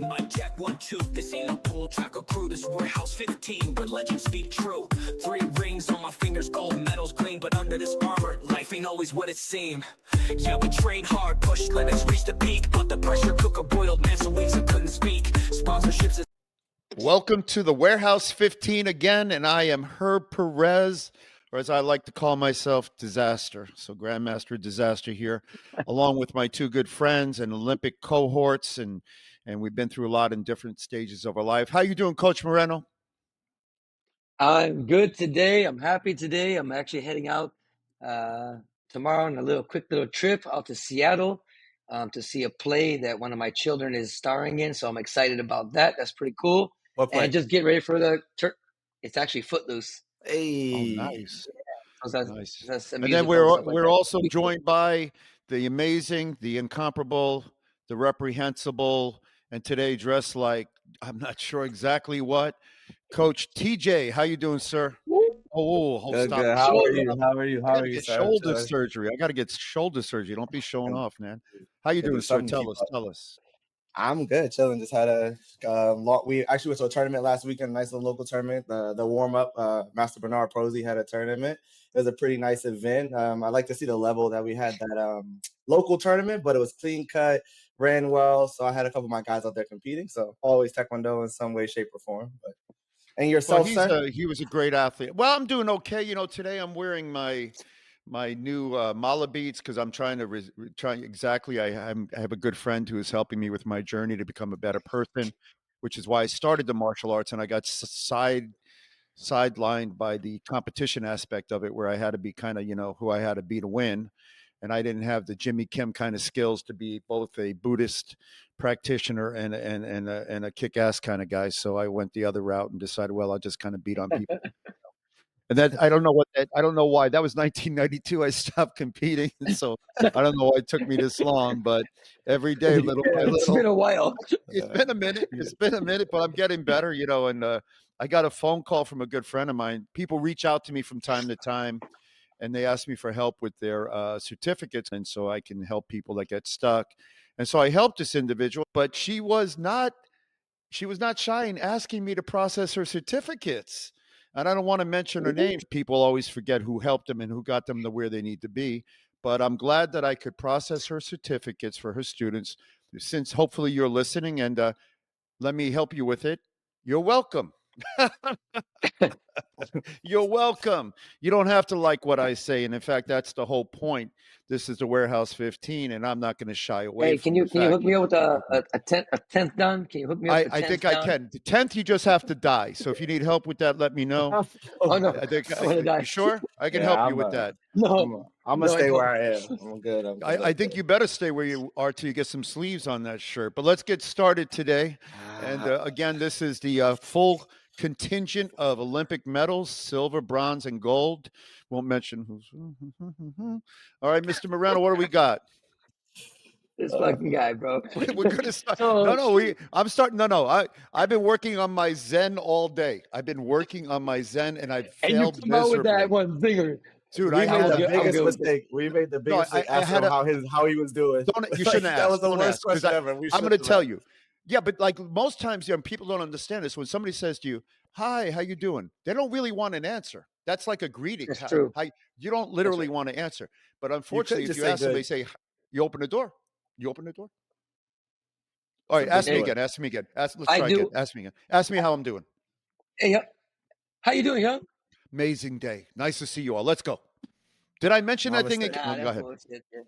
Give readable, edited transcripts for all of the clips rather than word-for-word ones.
My check 1, 2, this ain't a pull track or crew. This warehouse 15, but legends speak true. 3 rings on my fingers, gold medals green, but under this armor, life ain't always what it seemed. Yeah, we trained hard, pushed limits, reached the peak, but the pressure cooker boiled, man, so weeks I couldn't speak. Sponsorships. Welcome to the Warehouse 15 again, and I am Herb Perez, or as I like to call myself, Disaster. So Grandmaster Disaster here, along with my 2 good friends and Olympic cohorts, and we've been through a lot in different stages of our life. How you doing, Coach Moreno? I'm good today. I'm happy today. I'm actually heading out tomorrow on a quick little trip out to Seattle to see a play that one of my children is starring in. So I'm excited about that. That's pretty cool. What play? And just get ready for the it's actually Footloose. Hey. Oh, nice. So Nice. that's a And then musical and stuff like we're that. also joined by the amazing, the incomparable, the reprehensible, and today dressed like I'm not sure exactly what, Coach TJ. How you doing, sir? Oh, Good, stop. good. How are you? How are you? I How got are to you, get sir? shoulder surgery. I got to get shoulder surgery. Don't be showing off, man. How you doing, sir? Tell us. Tell us. I'm good, chilling. Just had a we actually went to a tournament last weekend, a nice little local tournament. The warm up, Master Bernard Prosy had a tournament. It was a pretty nice event. I like to see the level that we had that local tournament, but it was clean cut, ran well. So I had a couple of my guys out there competing. So always Taekwondo in some way, shape, or form. But and Well, yourself, sir? he was a great athlete. Well, I'm doing okay. You know, today I'm wearing my new mala beads because I'm trying to try exactly. I have a good friend who is helping me with my journey to become a better person, which is why I started the martial arts, and I got sidelined by the competition aspect of it, where I had to be kind of who I had to be to win, and I didn't have the Jimmy Kim kind of skills to be both a Buddhist practitioner and a kick ass kind of guy. So I went the other route and decided, well, I'll just kind of beat on people. And that I don't know why. That was 1992. I stopped competing, so I don't know why it took me this long. But every day, little by It's little, been a while. it's been a minute. It's been a minute, but I'm getting better, And I got a phone call from a good friend of mine. People reach out to me from time to time, and they ask me for help with their certificates, and so I can help people that get stuck. And so I helped this individual, but she was not shy in asking me to process her certificates. And I don't want to mention her names. People always forget who helped them and who got them to where they need to be. But I'm glad that I could process her certificates for her students. Since hopefully you're listening, and let me help you with it. You're welcome. You're welcome. You don't have to like what I say. And in fact, that's the whole point. This is the Warehouse 15, and I'm not going to shy away Hey, from the can you fact. hook me up with a tenth done? Can you hook me up for I 10th think I down? can. The 10th, you just have to die. So if you need help with that, let me know. Oh no, I think, I want to die. you sure? I can Yeah, help you with that. No, I'm gonna no, I stay where don't. I am. I'm good. I'm good. I think you better stay where you are till you get some sleeves on that shirt. But let's get started today. And again, this is the full contingent of Olympic medals, silver, bronze, and gold. Won't mention who's. All right, Mr. Moreno, what do we got? This fucking guy, bro. We're gonna start. So, I'm starting. No. I've been working on my Zen all day. I've been working on my Zen, and I've and you failed come out with that miserably. one zinger. Dude, We I made had the a. I'm biggest good with it. mistake. We made the No, biggest mistake I asking had him a. how he was doing. Don't you Like, shouldn't that was ask. the Don't worst ask because question ever. I'm going to tell you. Yeah, but like most times, people don't understand this. When somebody says to you, "Hi, how you doing?" They don't really want an answer. That's like a greeting. It's true. You don't That's literally right. want to answer. But You could unfortunately, if just you say ask somebody, good. say, "You open the door." You open the door. All right, Simply ask me Hey, put. again. Ask me again. Let's I try again. do. Ask me again. Ask me how I'm doing. Hey, how you doing, young? Amazing day. Nice to see you all. Let's go. Did I mention My that thing mistake. again? Nah, No, go that's ahead. bullshit. Yeah.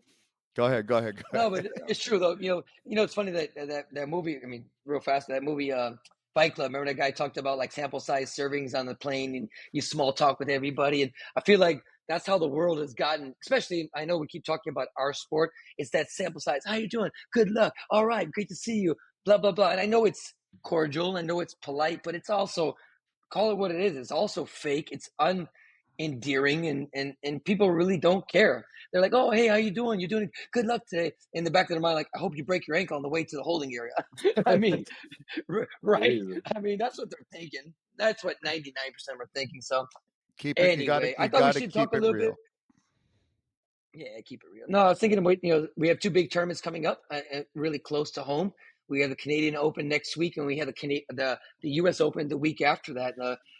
Go ahead. Go ahead. Go No, ahead. but it's true though. It's funny that movie. I mean, real fast, that movie, Fight Club. Remember that guy talked about like sample size servings on the plane, and you small talk with everybody. And I feel like that's how the world has gotten. Especially, I know we keep talking about our sport. It's that sample size. How you doing? Good luck. All right, great to see you. Blah blah blah. And I know it's cordial. I know it's polite, but it's also call it what it is. It's also fake. It's unendearing, and people really don't care. They're like, "Oh, hey, how you doing? You doing good luck today?" In the back of their mind, like, "I hope you break your ankle on the way to the holding area." I mean, right? Jesus. I mean, that's what they're thinking. That's what 99% are thinking. So, Keep it. anyway, I You thought we gotta should talk keep a it little bit. real. Yeah, keep it real. No, I was thinking about, we have 2 big tournaments coming up, really close to home. We have the Canadian Open next week, and we have the U.S. Open the week after that.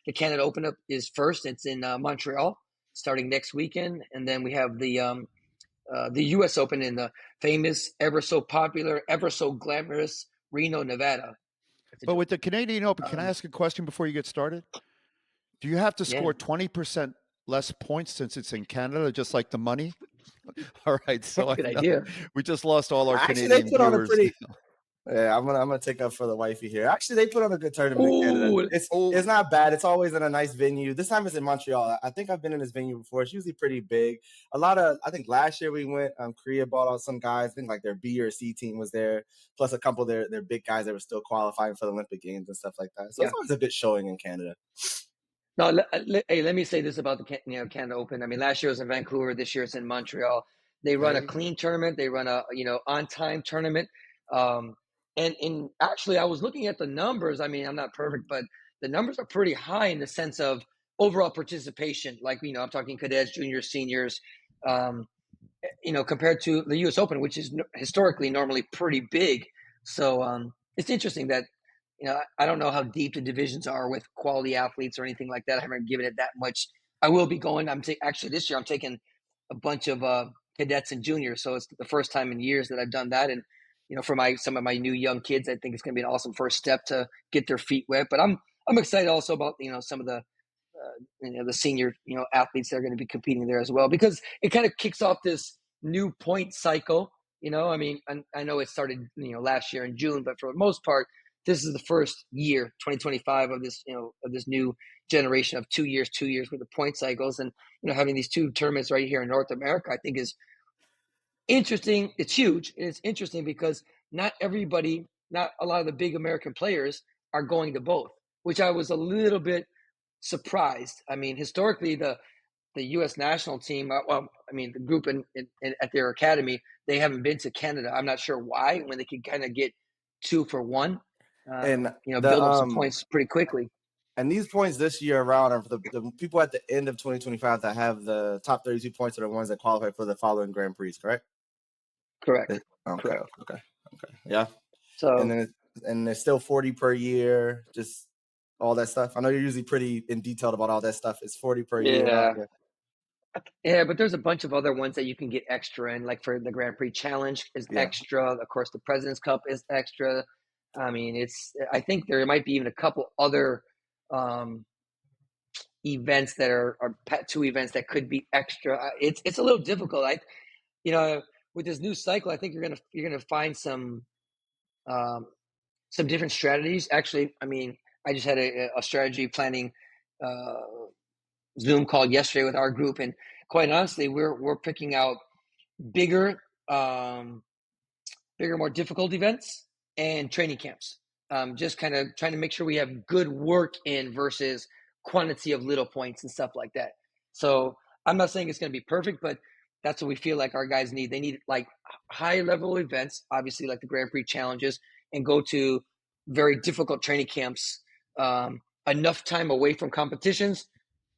The Canada Open up is first. It's in Montreal, starting next weekend, and then we have the U.S. Open in the famous, ever so popular, ever so glamorous Reno, Nevada. That's a But joke. with the Canadian Open, can I Um, ask a question before you get started? Do you have to yeah. score 20% less points since it's in Canada, just like the money? All right. So I Good know idea. we just lost all our Actually, they Canadian put on a viewers. pretty. Yeah, I'm gonna take up for the wifey here. Actually, they put on a good tournament in Canada. Oh, It's not bad. It's always in a nice venue. This time it's in Montreal. I think I've been in this venue before. It's usually pretty big. A lot of I think last year we went. Korea bought out some guys. I think like their B or C team was there, plus a couple of their big guys that were still qualifying for the Olympic Games and stuff like that. So it's yeah. always a good showing in Canada. No, hey, let me say this about the Canada Open. I mean, last year was in Vancouver. This year it's in Montreal. They run a Okay. clean tournament. They run a on time tournament. Um, and actually, I was looking at the numbers. I mean, I'm not perfect, but the numbers are pretty high in the sense of overall participation. Like I'm talking cadets, juniors, seniors. Um, compared to the U.S. Open, which is historically normally pretty big. So it's interesting that I don't know how deep the divisions are with quality athletes or anything like that. I haven't given it that much. I will be going. Actually this year I'm taking a bunch of cadets and juniors, so it's the first time in years that I've done that. And for some of my new young kids, I think it's going to be an awesome first step to get their feet wet. But I'm excited also about some of the the senior athletes that are going to be competing there as well, because it kind of kicks off this new point cycle. I mean, I know it started last year in June, but for the most part, this is the first year, 2025, of this of this new generation of 2 years with the point cycles. And having these two tournaments right here in North America, I think is interesting. It's huge, and it's interesting because not everybody, not a lot of the big American players are going to both, which I was a little bit surprised. I mean, historically, the U.S. national team, well, I mean, the group at their academy, they haven't been to Canada. I'm not sure why, when they could kind of get 2 for 1, And the build up some points pretty quickly. and these points this year around are for the people at the end of 2025 that have the top 32 points are the ones that qualify for the following Grand Prix, correct? Correct. Okay, Correct. okay. Yeah. And So then it's still 40 per year, just all that stuff. I know you're usually pretty in detailed about all that stuff. It's 40 per year. yeah, Yeah. yeah, but there's a bunch of other ones that you can get extra in, like for the Grand Prix Challenge is Yeah. extra. Of course, the President's Cup is extra. I mean, I think there might be even a couple other um, events that are two events that could be extra. It's a little difficult. You know with this new cycle, I think you're gonna find um, some different strategies. Actually, I mean, I just had a strategy planning uh, Zoom call yesterday with our group, and quite honestly, we're picking out bigger, um, bigger, more difficult events and training camps. Just kind of trying to make sure we have good work in versus quantity of little points and stuff like that. So I'm not saying it's going to be perfect, but that's what we feel like our guys need. They need like high level events, obviously like the Grand Prix challenges, and go to very difficult training camps. Enough time away from competitions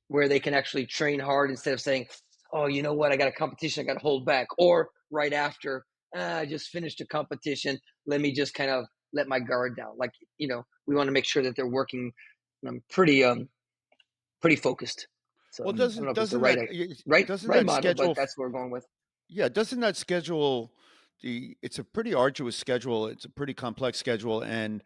where they can actually train hard instead of saying, "Oh, you know what? I got a competition. I got to hold back," or right after, I just finished a competition. Let me just kind of let my guard down. Like we want to make sure that they're working pretty focused. So Well, I don't know if it's the right that model, but schedule that's what we're going with. Yeah, doesn't that schedule it's a pretty arduous schedule. It's a pretty complex schedule. And,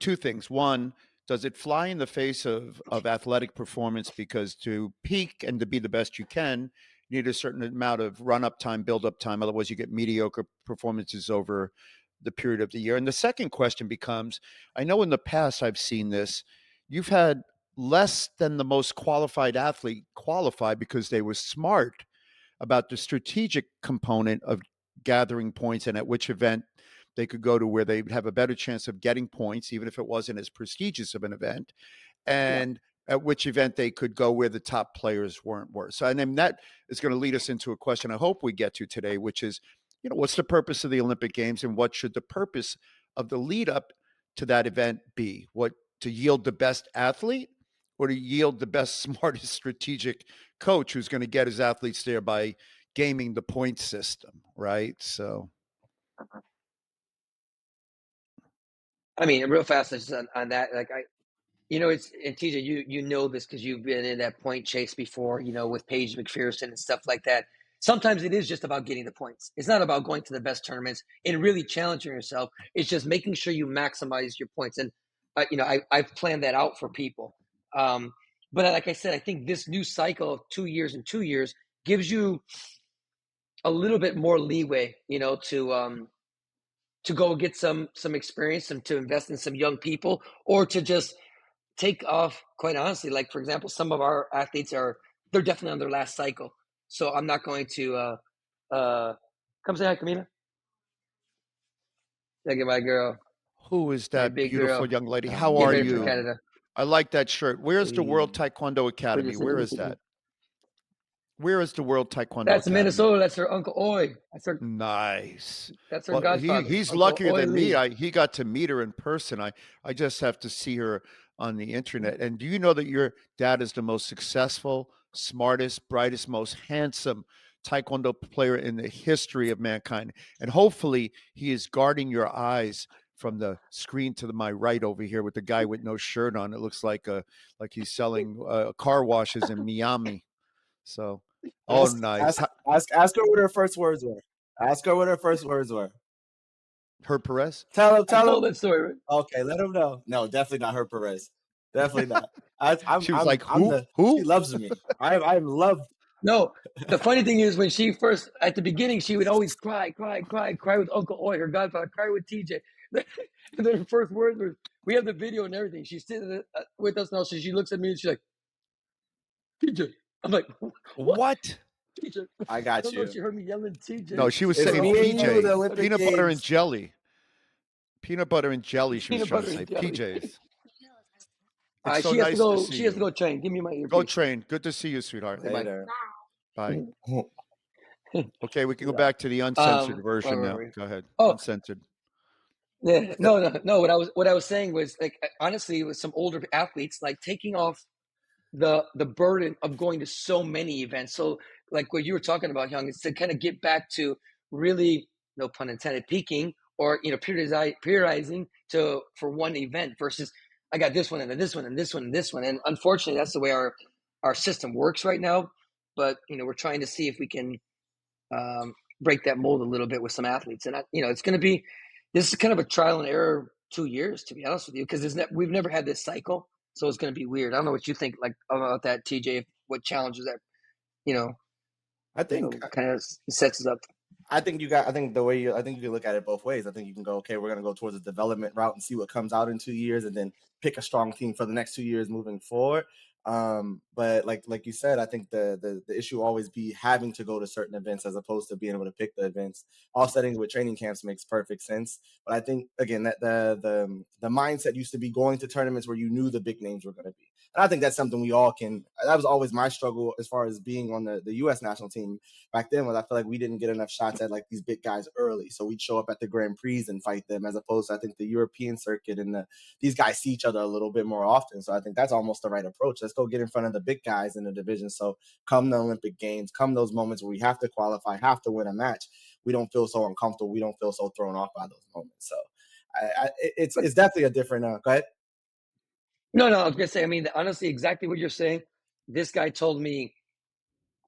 two things. One, does it fly in the face of athletic performance? Because to peak and to be the best you can, you need a certain amount of run up time, build up time. Otherwise, you get mediocre performances over the period of the year. And the second question becomes, I know in the past I've seen this, you've had less than the most qualified athlete qualify because they were smart about the strategic component of gathering points and at which event they could go to where they'd have a better chance of getting points, even if it wasn't as prestigious of an event, Yeah. and at which event they could go where the top players were. So, and then that is going to lead us into a question I hope we get to today, which is, what's the purpose of the Olympic Games and what should the purpose of the lead up to that event be? What to yield the best athlete or to yield the best, smartest strategic coach who's going to get his athletes there by gaming the point system, right? So I mean, real fast just on that, like it's and TJ, you know this because you've been in that point chase before, with Paige McPherson and stuff like that. Sometimes it is just about getting the points. It's not about going to the best tournaments and really challenging yourself. It's just making sure you maximize your points. And I've planned that out for people. Um, but like I said, I think this new cycle of 2 years and 2 years gives you a little bit more leeway, to go get some experience and to invest in some young people, or to just take off. Quite honestly, like for example, some of our athletes they're definitely on their last cycle, so I'm not going to come say hi, Camila. Look at my girl, Who is my that big beautiful girl, young lady? How getting are ready for Oh, you? Canada. I like that shirt. Where's the World hey. Taekwondo What did Academy? you say? Where is that? Where is the World Taekwondo That's Academy? Minnesota. That's her Uncle Oi. Nice. That's her Well, godfather, he's Uncle luckier Oi than me. Lee. He got to meet her in person. I just have to see her on the internet. And do you know that your dad is the most successful, smartest, brightest, most handsome Taekwondo player in the history of mankind? And hopefully, he is guarding your eyes from the screen to my right over here with the guy with no shirt on. It looks like he's selling car washes in Miami. So, oh, Ask, nice. ask, ask her what her first words were. Ask her what her first words were. Herb Perez. Tell him, I tell told him. that story, right? Okay, let him know. No, definitely not her Perez. Definitely not. I, I'm, She was I'm, like, I'm "Who? the. She Who?" loves me. I'm loved. No, the funny thing is when she first at the beginning, she would always cry, cry, cry, cry with Uncle Oi, her godfather, cry with TJ. And then her first words were, "We have the video and everything." She's sitting with us now, so she looks at me and she's like, "TJ." I'm like, "What, What? TJ?" I I got don't know if you. she heard me yelling No, TJ she was It's or saying me and you, the PJ, or Olympic peanut butter and Games. jelly. Peanut butter and jelly, she was peanut trying to butter say. and jelly. PJs. All It's right, so she has to nice to go. see She has to you. go train. Give me my Go earpiece. train. Good to see you, sweetheart. Okay, bye. Later. Bye. Okay, we can go Yeah. back to the uncensored Where version were now. we? Go ahead. Oh, Uncensored. yeah, no, no, no. What I was saying was like honestly, with some older athletes, like taking off the burden of going to so many events. So like what you were talking about, Young, is to kind of get back to really, no pun intended, peaking or periodizing to for one event versus I got this one and then this one and this one and this one. And unfortunately, that's the way our system works right now. But we're trying to see if we can break that mold a little bit with some athletes. And it's going to be this is kind of a trial and error 2 years, to be honest with you, because we've never had this cycle, so it's going to be weird. I don't know what you think like about that, TJ. What challenges that you know I think kind of sets us up. I think I think you can look at it both ways. I think you can go, okay, we're going to go towards a development route and see what comes out in 2 years, and then pick a strong team for the next 2 years moving forward. But like you said, I think the issue will always be having to go to certain events as opposed to being able to pick the events. Offsetting with training camps makes perfect sense. But I think again that the mindset used to be going to tournaments where you knew the big names were going to be. And I think that's something we all can. That was always my struggle as far as being on the U.S. national team back then, was I feel like we didn't get enough shots at like these big guys early. So we'd show up at the Grand Prix and fight them, as opposed to I think the European circuit and these guys see each other a little bit more often. So I think that's almost the right approach. Let's go get in front of the big guys in the division. So come the Olympic Games, come those moments where we have to qualify, have to win a match, we don't feel so uncomfortable. We don't feel so thrown off by those moments. So But it's definitely a different. Go ahead. no, I was gonna say. I mean, honestly, exactly what you're saying. This guy told me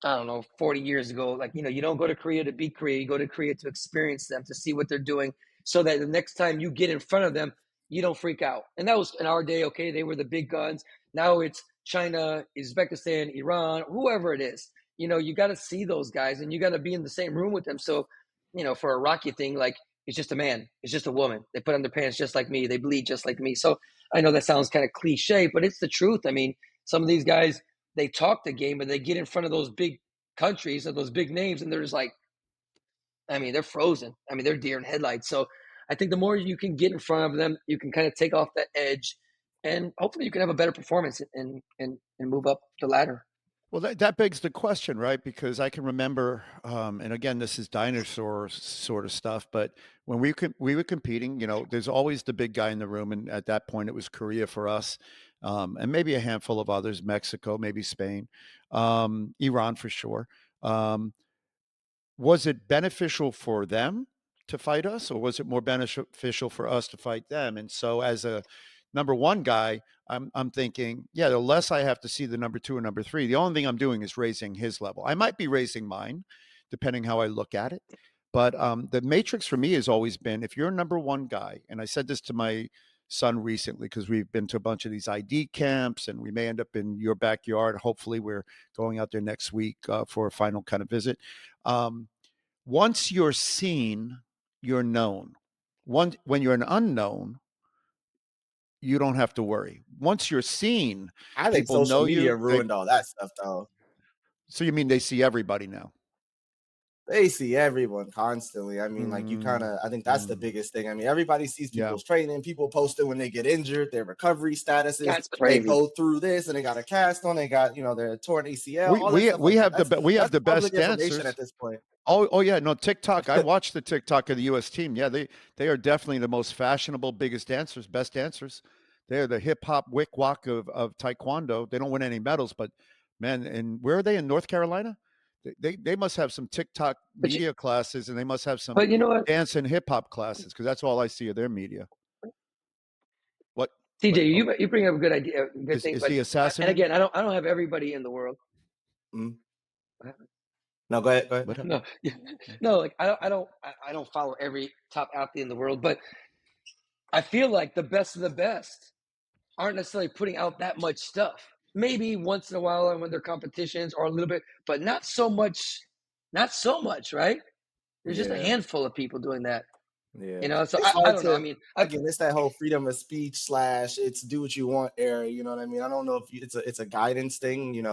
I don't know, 40 years ago, like, you don't go to Korea to beat Korea. You go to Korea to experience them, to see what they're doing, so that the next time you get in front of them, you don't freak out. And that was in our day, okay? They were the big guns. Now it's China, Uzbekistan, Iran, whoever it is. You got to see those guys and you got to be in the same room with them. So, for a Rocky thing, like, it's just a man, it's just a woman. They put on their pants just like me, they bleed just like me. So I know that sounds kind of cliche, but it's the truth. I mean, some of these guys, they talk the game, but they get in front of those big countries and those big names, and they're just like, I mean, they're frozen. I mean, they're deer in headlights. So I think the more you can get in front of them, you can kind of take off that edge, and hopefully you can have a better performance and move up the ladder. Well, that begs the question, right? Because I can remember, and again, this is dinosaur sort of stuff, but when we were competing, there's always the big guy in the room, and at that point, it was Korea for us, and maybe a handful of others, Mexico, maybe Spain, Iran for sure. Was it beneficial for them to fight us, or was it more beneficial for us to fight them? And so, as a number one guy, I'm thinking, yeah, the less I have to see the number two and number three, the only thing I'm doing is raising his level. I might be raising mine, depending how I look at it. But the matrix for me has always been, if you're a number one guy, and I said this to my son recently because we've been to a bunch of these ID camps, and we may end up in your backyard. Hopefully, we're going out there next week for a final kind of visit. Once you're seen, you're known. When you're an unknown, you don't have to worry. Once you're seen, I think people social know media you. ruined all that stuff, though. So you mean they see everybody now? They see everyone constantly. I mean, like, you Mm, kinda I think that's the mm, biggest thing. I mean, everybody sees yeah. people's training, people posting when they get injured, their recovery statuses, That's they crazy. go through this, and they got a cast on, they got, their torn ACL, We all that we stuff we like that. have we have That's the public best information at dancers. this point. Oh yeah, no TikTok. I watched the TikTok of the U.S. team. Yeah, they are definitely the most fashionable, biggest dancers, best dancers. They're the hip hop wick wack of taekwondo. They don't win any medals, but man, and where are they in North Carolina? They must have some TikTok But you, media classes, and they must have some but you know what, dance and hip hop classes because that's all I see of their media. What what? TJ, Oh, you bring up a good idea, a good thing. is But he and assassinated? again, I don't have everybody in the world. Mhm. No, go ahead, go ahead. What happened? No, no, like I don't follow every top athlete in the world, but I feel like the best of the best aren't necessarily putting out that much stuff. Maybe once in a while when they're competitions or a little bit, but not so much. Not so much, right? There's just a Yeah. handful of people doing that. Yeah, So it's I hard don't know. I to mean, again. It's that whole freedom of speech slash it's do what you want era. You know what I mean? I don't know if it's a guidance thing.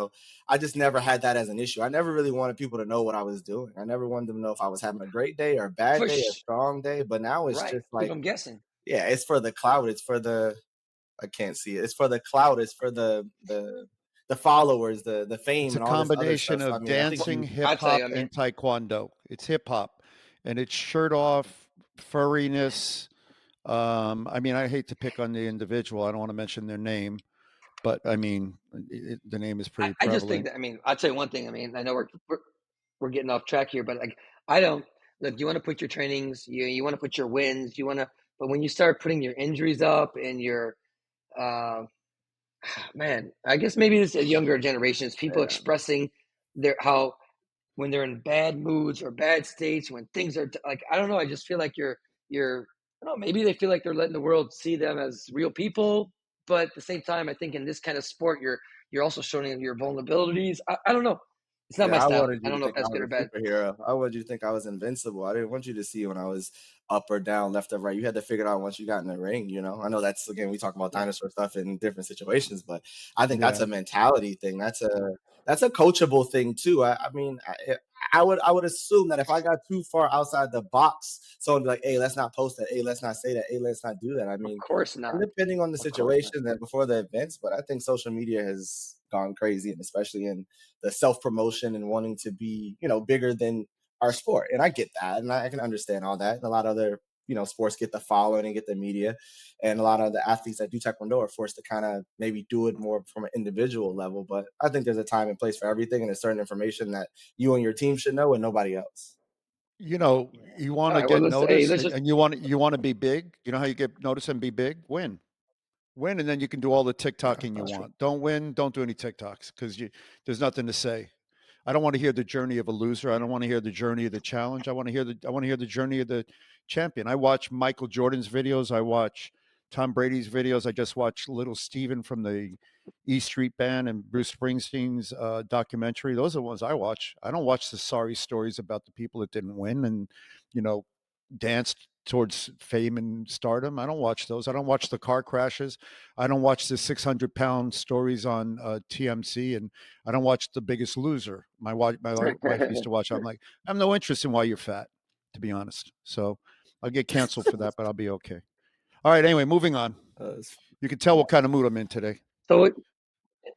I just never had that as an issue. I never really wanted people to know what I was doing. I never wanted them to know if I was having a great day or a bad for day, a strong day. But now it's right, just leave like, them guessing. yeah, it's for the cloud. It's for the I can't see it. It's for the cloud. It's for the followers, the It's fame, a and all this other combination stuff. So I of mean, I think dancing, you I hip tell you, hop, I mean, and taekwondo. It's hip hop, and it's shirt off, furriness. I mean, I hate to pick on the individual. I don't want to mention their name, but I mean, the name is pretty I just think prevalent. that. I mean, I'll tell you one thing. I mean, I know we're getting off track here, but like I don't look. You want to put your trainings, you want to put your wins, you want to. But when you start putting your injuries up and your uh, man, I guess maybe it's a younger generations, people yeah. expressing their how when they're in bad moods or bad states, when things are like I don't know. I just feel like you're I don't know. Maybe they feel like they're letting the world see them as real people, but at the same time, I think in this kind of sport, you're also showing your vulnerabilities. I don't know. It's not my Yeah, I style. wanted I you to don't know if think I that's good or was a bad. superhero. I wanted you to think I was invincible. I didn't want you to see when I was up or down, left or right. You had to figure it out once you got in the ring. I know that's again we talk about Yeah, dinosaur stuff in different situations, but I think that's Yeah. a mentality thing. That's a coachable thing too. I mean, I would assume that if I got too far outside the box, someone would be like, "Hey, let's not post that. Hey, let's not say that. Hey, let's not do that." I of mean, course and not. depending on the Of course not. situation that before the events, but I think social media has gone crazy, and especially in the self promotion and wanting to be, bigger than our sport. And I get that, and I can understand all that. And a lot of other, sports get the following and get the media, and a lot of the athletes that do taekwondo are forced to kind of maybe do it more from an individual level. But I think there's a time and place for everything, and there's certain information that you and your team should know, and nobody else. You want All to right. Well, get noticed, let's and, just. and you want to be big. You know how you get noticed and be big? Win, and then you can do all the Yeah, TikToking you that's true. want. Don't win, don't do any TikToks because there's nothing to say. I don't want to hear the journey of a loser. I don't want to hear the journey of the challenge. I want to hear the journey of the champion. I watch Michael Jordan's videos. I watch Tom Brady's videos. I just watched Little Steven from the E Street Band and Bruce Springsteen's documentary. Those are the ones I watch. I don't watch the sorry stories about the people that didn't win and you know danced towards fame and stardom. I don't watch those. I don't watch the car crashes. I don't watch the 600-pound stories on TMC, and I don't watch The Biggest Loser. My wife used to watch. I'm like, I have no interest in why you're fat, to be honest. So I'll get canceled for that, but I'll be okay. All right. Anyway, moving on. It's- You can tell what kind of mood I'm in today. So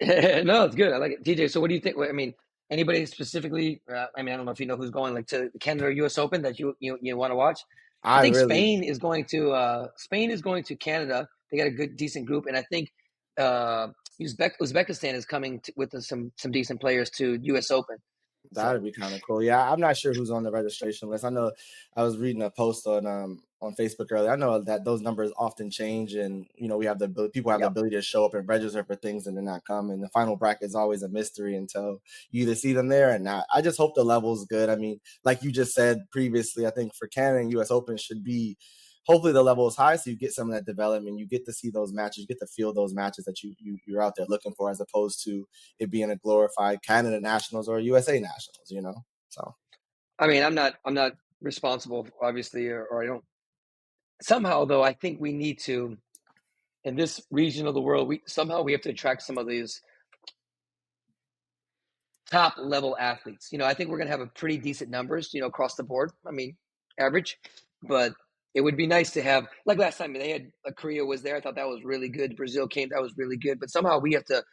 no, it's good. I like it, TJ. So what do you think? I mean, anybody specifically? I mean, I don't know if you know who's going like to the Canada or U.S. Open that you want to watch. I I think really, Spain is going to Canada. They got a good decent group, and I think Uzbekistan is coming with some decent players to U.S. Open. So That'd be kind of cool. Yeah, I'm not sure who's on the registration list. I know I was reading a post on Facebook earlier. I know that those numbers often change, and we have people have the yeah, ability to show up and register for things and then not come. And the final bracket is always a mystery until you either see them there or not. I just hope the level's good. I mean, like you just said previously, I think for Canada and U.S. Open should be. Hopefully the level is high, so you get some of that development. You get to see those matches, you get to feel those matches that you're out there looking for, as opposed to it being a glorified Canada Nationals or USA Nationals. So I mean, I'm not responsible, obviously, or I don't. Somehow, though, I think we need to in this region of the world. We have to attract some of these top level athletes. I think we're going to have a pretty decent numbers, across the board. I mean, average, but it would be nice to have, like last time they had Korea was there. I thought that was really good. Brazil came, that was really good. But somehow we have to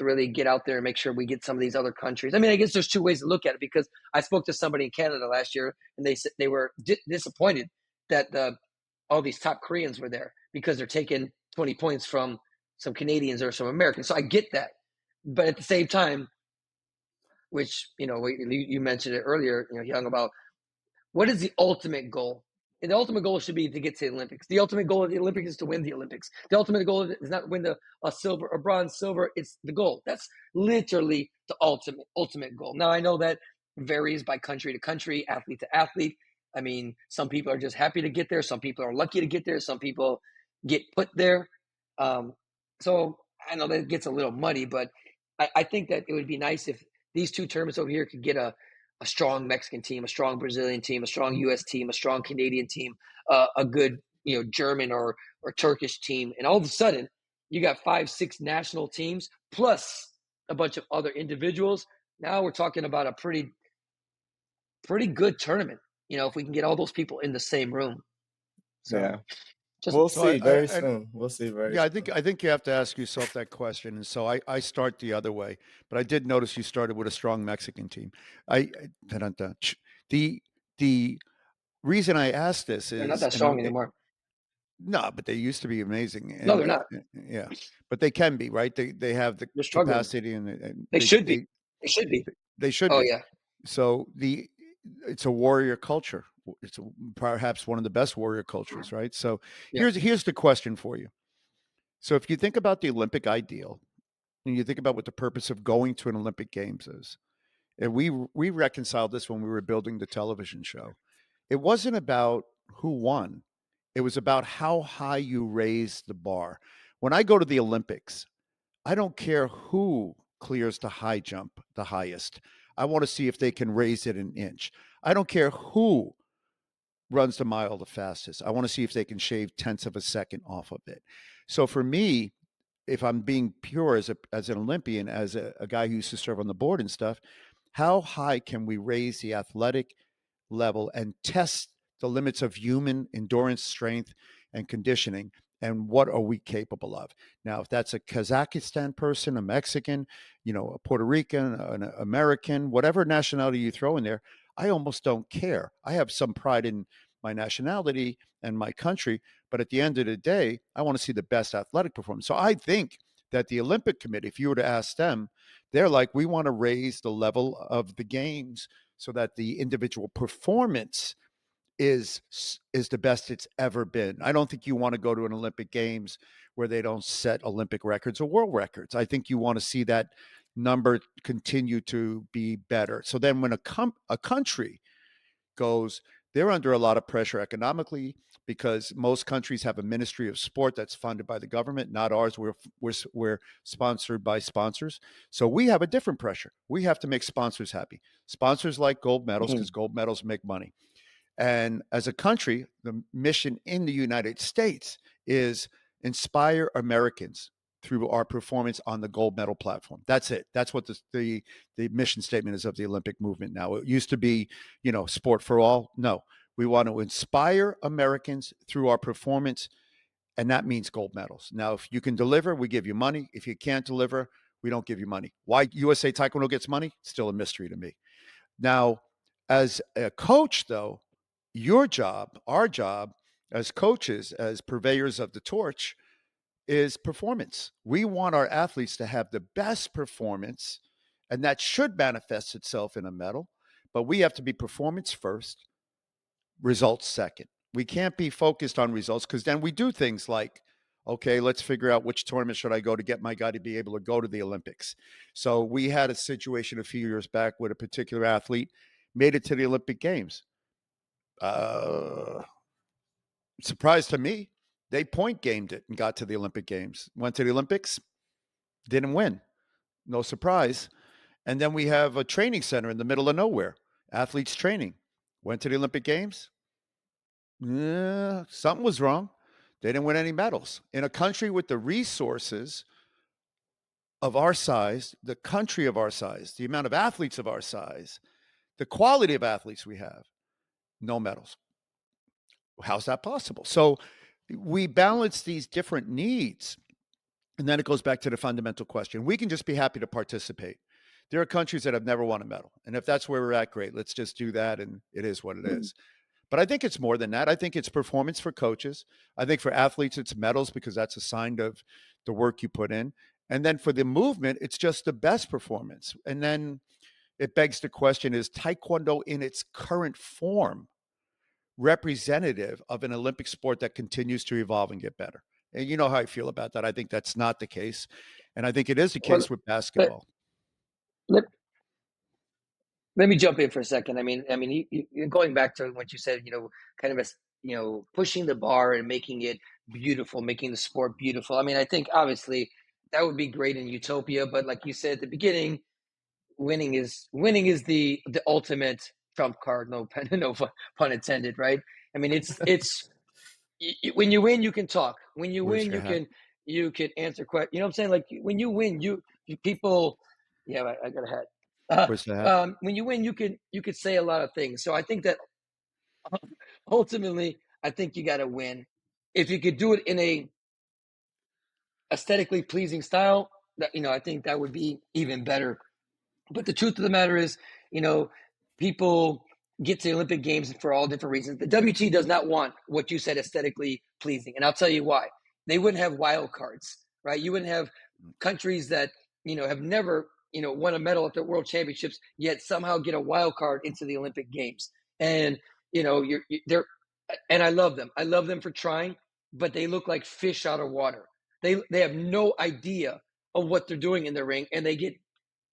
really get out there and make sure we get some of these other countries. I mean, I guess there's two ways to look at it, because I spoke to somebody in Canada last year, and they said they were disappointed that all these top Koreans were there, because they're taking 20 points from some Canadians or some Americans. So I get that, but at the same time, which you mentioned it earlier, Young, about what is the ultimate goal? And the ultimate goal should be to get to the Olympics. The ultimate goal of the Olympics is to win the Olympics. The ultimate goal is not to win a silver, a bronze, silver. It's the goal. That's literally the ultimate goal. Now I know that varies by country to country, athlete to athlete. I mean, some people are just happy to get there. Some people are lucky to get there. Some people get put there. Um, so I know that gets a little muddy, but I think that it would be nice if these two tournaments over here could get a strong Mexican team, a strong Brazilian team, a strong U.S. team, a strong Canadian team, a good German or Turkish team, and all of a sudden you got 5, 6 national teams plus a bunch of other individuals. Now we're talking about a pretty good tournament. If we can get all those people in the same room. So yeah, just we'll So see very soon. We'll see very yeah, soon. I think you have to ask yourself that question. And so I start the other way, but I did notice you started with a strong Mexican team. Dun-dun-dun. The the reason I asked this they're not is, that strong anymore. no, but they used to be amazing, No, and they're not. yeah, but they can be, right. They have the They're struggling. capacity, and They should be. They should be. they should Oh be. yeah, So it's a warrior culture. It's perhaps one of the best warrior cultures, right? So yeah. here's the question for you. So if you think about the Olympic ideal, and you think about what the purpose of going to an Olympic Games is, and we reconciled this when we were building the television show. It wasn't about who won. It was about how high you raise the bar. When I go to the Olympics, I don't care who clears the high jump the highest. I want to see if they can raise it an inch. I don't care who runs the mile the fastest. I want to see if they can shave tenths of a second off of it. So for me, if I'm being pure as an Olympian, as a guy who used to serve on the board and stuff, how high can we raise the athletic level and test the limits of human endurance, strength, and conditioning? And what are we capable of? Now, if that's a Kazakhstan person, a Mexican, a Puerto Rican, an American, whatever nationality you throw in there, I almost don't care. I have some pride in my nationality and my country, but at the end of the day, I want to see the best athletic performance. So I think that the Olympic Committee, if you were to ask them, they're like, we want to raise the level of the games so that the individual performance is the best it's ever been. I don't think you want to go to an Olympic Games where they don't set Olympic records or world records. I think you want to see that number continue to be better. So then when a country goes, they're under a lot of pressure economically because most countries have a ministry of sport that's funded by the government, not ours. We're sponsored by sponsors. So we have a different pressure. We have to make sponsors happy. Sponsors like gold medals Mhm. because gold medals make money. And as a country, the mission in the United States is inspire Americans through our performance on the gold medal platform. That's it. That's what the mission statement is of the Olympic movement now. It used to be, sport for all. No, we want to inspire Americans through our performance, and that means gold medals. Now, if you can deliver, we give you money. If you can't deliver, we don't give you money. Why USA Taekwondo gets money? Still a mystery to me. Now, as a coach, though, your job, our job as coaches, as purveyors of the torch, is performance. We want our athletes to have the best performance And that should manifest itself in a medal. But we have to be performance first, results second. We can't be focused on results because then we do things like, okay, let's figure out which tournament should I go to get my guy to be able to go to the Olympics. So we had a situation a few years back with a particular athlete made it to the Olympic Games. Surprise to me, they point gamed it and got to the Olympic Games. Went to the Olympics, didn't win. No surprise. And then we have a training center in the middle of nowhere, athletes training. Went to the Olympic Games. Yeah, something was wrong. They didn't win any medals. In a country with the resources of our size, the country of our size, the amount of athletes of our size, the quality of athletes we have, no medals. How's that possible? So we balance these different needs. And then it goes back to the fundamental question. We can just be happy to participate. There are countries that have never won a medal. And if that's where we're at, great. Let's just do that. And it is what it is. But I think it's more than that. I think it's performance for coaches. I think for athletes, it's medals because that's a sign of the work you put in. And then for the movement, it's just the best performance. And then it begs the question, is Taekwondo in its current form representative of an Olympic sport that continues to evolve and get better? And you know how I feel about that. I think that's not the case. And I think it is the Well, case with let, basketball. let, let me jump in for a second. You're going back to what you said, kind of pushing the bar and making it beautiful, making the sport beautiful. I think obviously that would be great in utopia, but like you said at the beginning, winning is the ultimate trump card. No pun, no pun intended, right? It's when you win, you can talk. When you Where's win, your hat? you can answer questions. You know what I'm saying? Like when you win, you people. Yeah, I got a hat. Where's the hat? When you win, you could say a lot of things. So I think that ultimately, I think you got to win. If you could do it in a aesthetically pleasing style, I think that would be even better. But the truth of the matter is, you know, people get to the Olympic Games for all different reasons. The WT does not want what you said aesthetically pleasing. And I'll tell you why. They wouldn't have wild cards, right? You wouldn't have countries that, have never, won a medal at the World Championships, yet somehow get a wild card into the Olympic Games. And, they're, and I love them. I love them for trying, but they look like fish out of water. They have no idea of what they're doing in the ring, and they get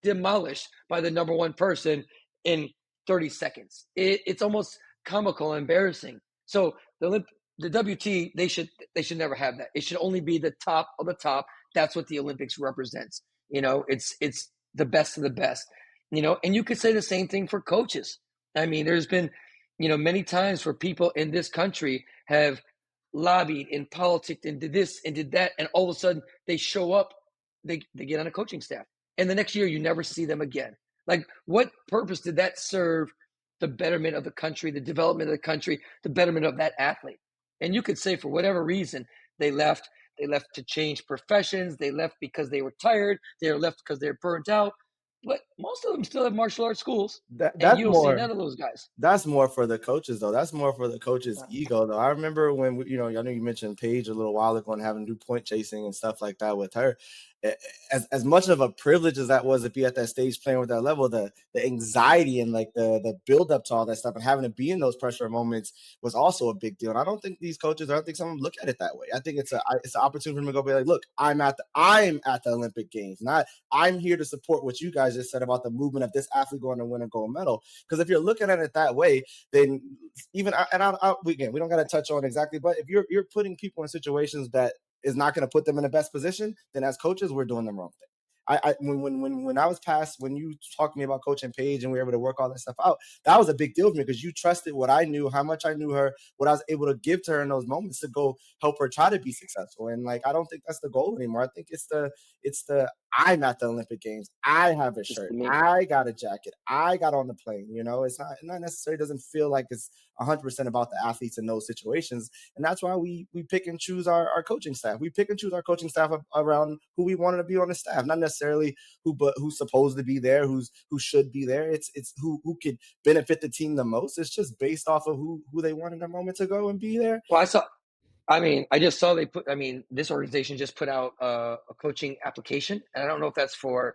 demolished by the number one person in 30 seconds. It's almost comical and embarrassing. So the WT, they should never have that. It should only be the top of the top. That's what the Olympics represents. It's the best of the best. And you could say the same thing for coaches. There's been, many times where people in this country have lobbied and politicked and did this and did that, and all of a sudden they show up, they get on a coaching staff, and the next year you never see them again. Like, what purpose did that serve the betterment of the country, the development of the country, the betterment of that athlete? And you could say for whatever reason they left. They left to change professions. They left because they were tired. They were left because they're burnt out. But most of them still have martial arts schools, and That's you don't see more. none of those guys. That's more for the coaches, though. That's more for the coaches' ego, though. I remember when I know you mentioned Paige a little while ago and having to do point chasing and stuff like that with her. As much of a privilege as that was to be at that stage playing with that level, the anxiety and like the build up to all that stuff and having to be in those pressure moments was also a big deal. And I don't think these coaches, I don't think some of them look at it that way. I think it's an opportunity for them to go be like, look, I'm at the Olympic Games, not I'm here to support what you guys just said about the movement of this athlete going to win a gold medal. Because if you're looking at it that way, then even again, we don't got to touch on exactly, but if you're putting people in situations that is not going to put them in the best position, then as coaches, we're doing the wrong thing. When I was past, when you talked to me about coaching Paige and we were able to work all that stuff out, that was a big deal for me because you trusted what I knew, how much I knew her, what I was able to give to her in those moments to go help her try to be successful. And like, I don't think that's the goal anymore. I think it's the I'm at the Olympic Games. I have a Just shirt. to me. I got a jacket. I got on the plane. It's not necessarily doesn't feel like it's 100% about the athletes in those situations. And that's why we pick and choose our coaching staff. We pick and choose our coaching staff around who we wanted to be on the staff, not necessarily who's supposed to be there, who should be there. It's who could benefit the team the most. It's just based off of who they want in a moment to go and be there. Well, I just saw this organization just put out a coaching application, and I don't know if that's for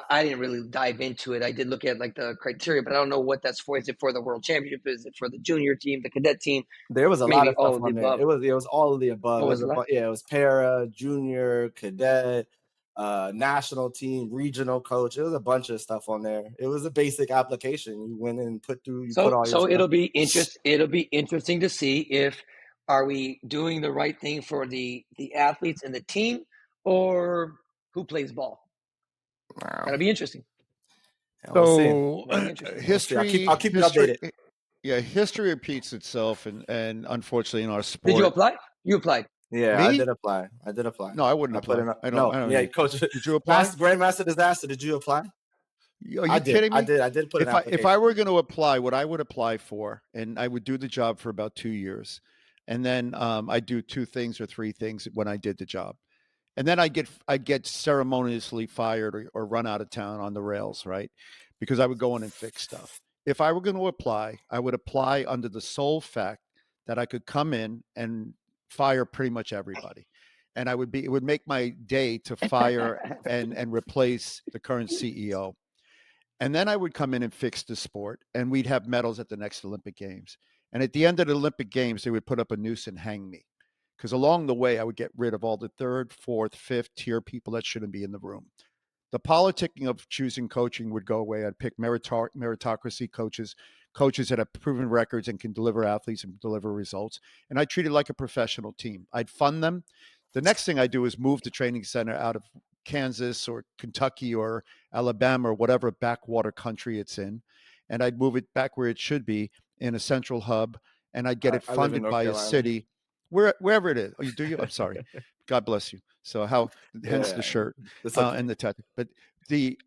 I didn't really dive into it. I did look at like the criteria, but I don't know what that's for. Is it for the world championship? Is it for the junior team, the cadet team? There was a lot Maybe of stuff all of the on there. above. It was all of the above. Oh, It was was it like? yeah, it was para, junior, cadet, national team, regional coach. It was a bunch of stuff on there. It was a basic application. You went in and you put So all your so stuff. it'll be interesting to see if are we doing the right thing for the athletes and the team, or who plays ball. Wow. That'll be interesting. Yeah, we'll see. So That'll be interesting. We'll see. I'll keep you history, updated. yeah, history repeats itself, and unfortunately in our Did you sport, apply? You applied. Yeah, I me, did apply. I did apply. no, I wouldn't I put apply. in I no, don't yeah, even. coach. Did you apply? Grandmaster Disaster. Did you apply? Are you kidding me? I did put an If I application. were going to apply, what I would apply for, and I would do the job for about 2 years, and then I do two things or three things when I did the job, and then I'd get ceremoniously fired or run out of town on the rails, right? Because I would go in and fix stuff. If I were going to apply, I would apply under the sole fact that I could come in and fire pretty much everybody. And it would make my day to fire and replace the current CEO. And then I would come in and fix the sport, and we'd have medals at the next Olympic Games. And at the end of the Olympic Games, they would put up a noose and hang me. Because along the way, I would get rid of all the third, fourth, fifth tier people that shouldn't be in the room. The politicking of choosing coaching would go away. I'd pick meritocracy coaches, coaches that have proven records and can deliver athletes and deliver results. And I treat it like a professional team. I'd fund them. The next thing I do is move the training center out of Kansas or Kentucky or Alabama or whatever backwater country it's in. And I'd move it back where it should be in a central hub. And I'd get it I live in funded North by a Carolina. city, wherever it is. Oh, you do you? I'm sorry. God bless you. So hence the Yeah, shirt it's okay. and the tattoo. But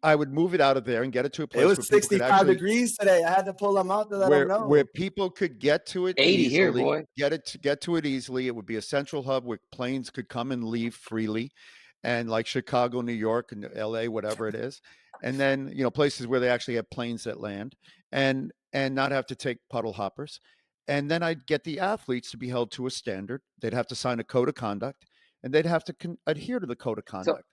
I would move it out of there and get it to a It place was where people could 65 actually degrees today. I had to pull them out to let them where know. people could get to it 80 here, easily, boy. get to it easily. It would be a central hub where planes could come and leave freely, and like Chicago, New York, and L.A., whatever it is, and then places where they actually have planes that land, and not have to take puddle hoppers. And then I'd get the athletes to be held to a standard. They'd have to sign a code of conduct, and they'd have to adhere to the code of So conduct.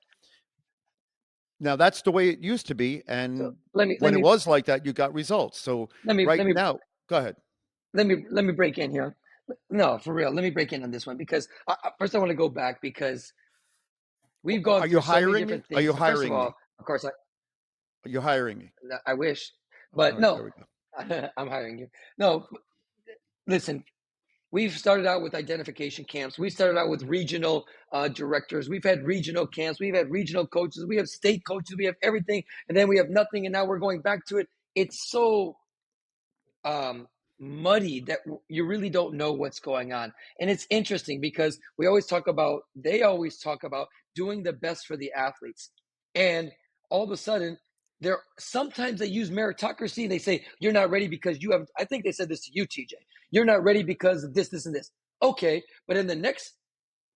Now that's the way it used to be, so and let me let when it me was like that, you got results. So let me right let me now, go ahead. let me break in here. No, for real. Let me break in on this one because first I want to go back because we've gone Are you through so many hiring me? different Are you things. So first of hiring all, me? of course, Are you hiring me? I wish, All but right, there no, we go. I'm hiring you. No, listen, we've started out with identification camps. We started out with regional directors. We've had regional camps. We've had regional coaches. We have state coaches. We have everything, and then we have nothing. And now we're going back to it. It's so um, muddy that you really don't know what's going on. And it's interesting because they always talk about doing the best for the athletes. And all of a sudden, sometimes they use meritocracy and they say, you're not ready because you have, I think they said this to you, TJ, you're not ready because of this, and this. Okay. But in the next